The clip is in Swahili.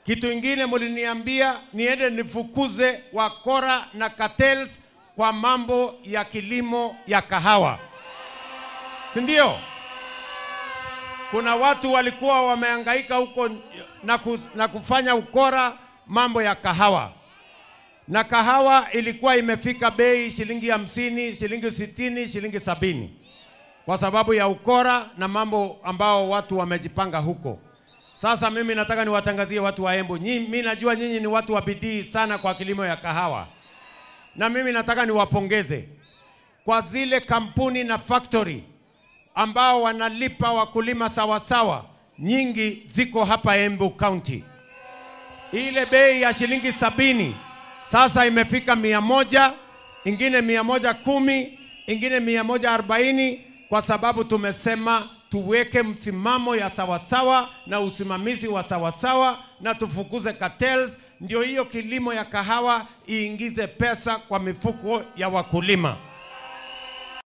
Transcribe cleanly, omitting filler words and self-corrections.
Kitu ingine muliniambia niende nifukuze wakora na cartels kwa mambo ya kilimo ya kahawa. Si ndio? Kuna watu walikuwa wamehangaika huko na kufanya ukora mambo ya kahawa. Na kahawa ilikuwa imefika bei shilingi 50, shilingi 60, shilingi 70. Kwa sababu ya ukora na mambo ambao watu wamejipanga huko. Sasa mimi nataka niwatangazie watu wa Embu. Mimi najua nyinyi ni watu wa bidii sana kwa kilimo ya kahawa. Na mimi nataka niwapongeze kwa zile kampuni na factory ambao wanalipa wakulima sawa sawa. Nyingi ziko hapa Embu County. Ile bei ya shilingi 70 sasa imefika 100, ingine 110, ingine 140, kwa sababu tumesema tuweke msimamo ya sawasawa na usimamizi wa sawasawa na tufukuze cartels, ndio hiyo kilimo ya kahawa iingize pesa kwa mifuko ya wakulima.